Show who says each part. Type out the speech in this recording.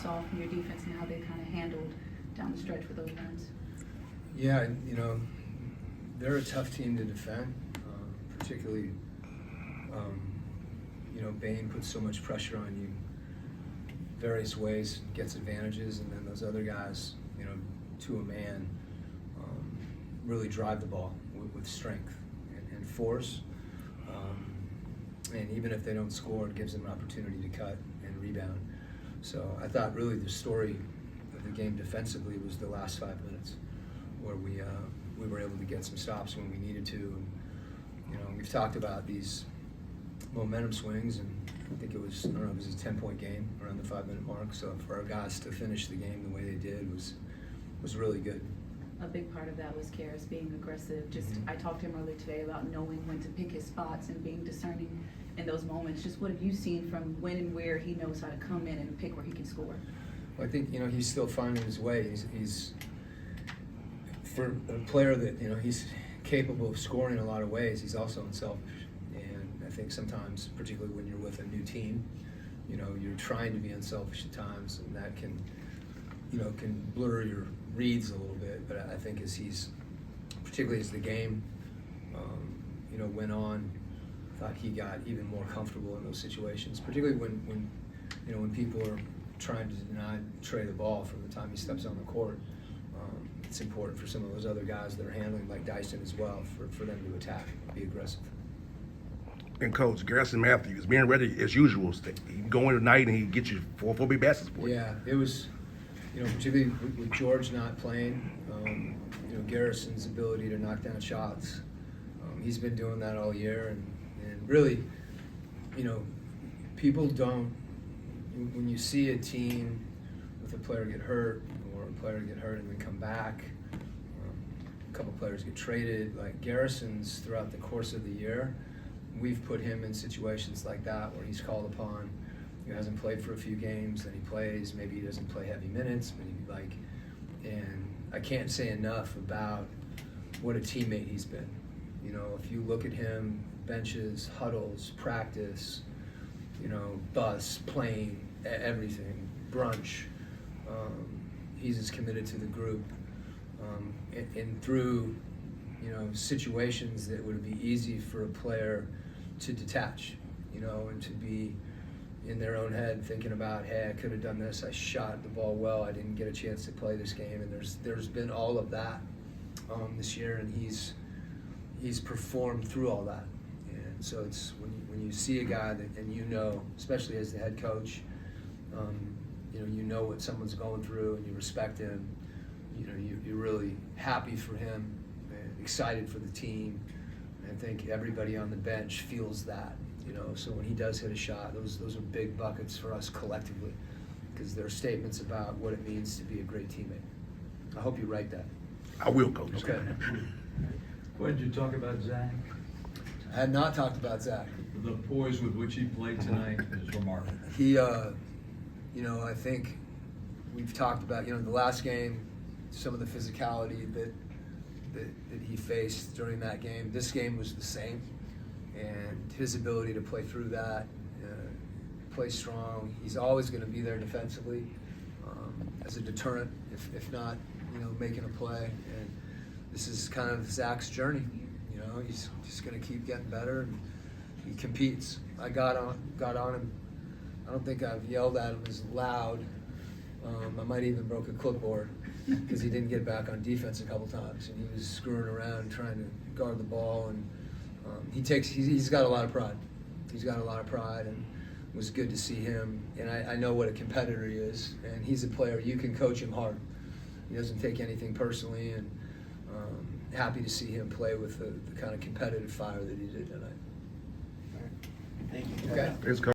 Speaker 1: saw from your defense and how they kind of handled down the stretch with those runs.
Speaker 2: Yeah, you know, they're a tough team to defend, particularly, you know, Bain puts so much pressure on you various ways, gets advantages, and then those other guys, you know, to a man, really drive the ball with strength and force. And even if they don't score, it gives them an opportunity to cut and rebound. So I thought really the story of the game defensively was the last 5 minutes, where we were able to get some stops when we needed to. And, you know, we've talked about these momentum swings, and I think it was, I don't know, it was a 10-point game around the 5-minute mark. So for our guys to finish the game the way they did was really good.
Speaker 1: A big part of that was Karras being aggressive. I talked to him earlier today about knowing when to pick his spots and being discerning in those moments. Just what have you seen from when and where he knows how to come in and pick where he can score?
Speaker 2: Well, I think, you know, he's still finding his way. He's for a player that, you know, he's capable of scoring in a lot of ways. He's also unselfish, and I think sometimes, particularly when you're with a new team, you know, you're trying to be unselfish at times, and that can, you know, can blur your reads a little bit. But I think particularly as the game, you know, went on, I thought he got even more comfortable in those situations, particularly when you know, when people are trying to deny Trey the ball from the time he steps on the court. It's important for some of those other guys that are handling, like Dyson as well, for them to attack, be aggressive.
Speaker 3: And Coach, Garrison Matthews being ready as usual. He go in tonight and he gets you four big baskets for you.
Speaker 2: Yeah, it was, you know, particularly with George not playing, you know, Garrison's ability to knock down shots. He's been doing that all year, and really, you know, people don't, when you see a team with a player get hurt, or a player get hurt and then come back, a couple players get traded, like Garrison's throughout the course of the year, we've put him in situations like that where he's called upon. He hasn't played for a few games, then he plays, maybe he doesn't play heavy minutes, but and I can't say enough about what a teammate he's been. You know, if you look at him, benches, huddles, practice, you know, bus, plane, everything, brunch, he's as committed to the group. And through, you know, situations that would be easy for a player to detach, you know, and to be in their own head thinking about, hey, I could have done this, I shot the ball well, I didn't get a chance to play this game. And there's been all of that this year, and he's performed through all that. And so it's when you see a guy that, and you know, especially as the head coach, you know what someone's going through, and you respect him. You know, you're really happy for him, and excited for the team. And I think everybody on the bench feels that. You know, so when he does hit a shot, those are big buckets for us collectively, because they're statements about what it means to be a great teammate. I hope you write that.
Speaker 3: I will, Coach.
Speaker 2: Okay.
Speaker 4: What did you talk about Zach?
Speaker 2: I had not talked about Zach.
Speaker 4: The poise with which he played tonight is remarkable.
Speaker 2: He, you know, I think we've talked about, you know, the last game, some of the physicality that he faced during that game. This game was the same, and his ability to play through that, play strong. He's always going to be there defensively as a deterrent, if not, you know, making a play. And this is kind of Zach's journey. You know, he's just going to keep getting better, and he competes. I got on him. I don't think I've yelled at him as loud. I might even broke a clipboard because he didn't get back on defense a couple times, and he was screwing around trying to guard the ball. And he's got a lot of pride. He's got a lot of pride, and it was good to see him. And I know what a competitor he is, and he's a player. You can coach him hard. He doesn't take anything personally, and happy to see him play with the kind of competitive fire that he did tonight.
Speaker 5: Thank you.
Speaker 2: Okay.
Speaker 3: Here's Coach.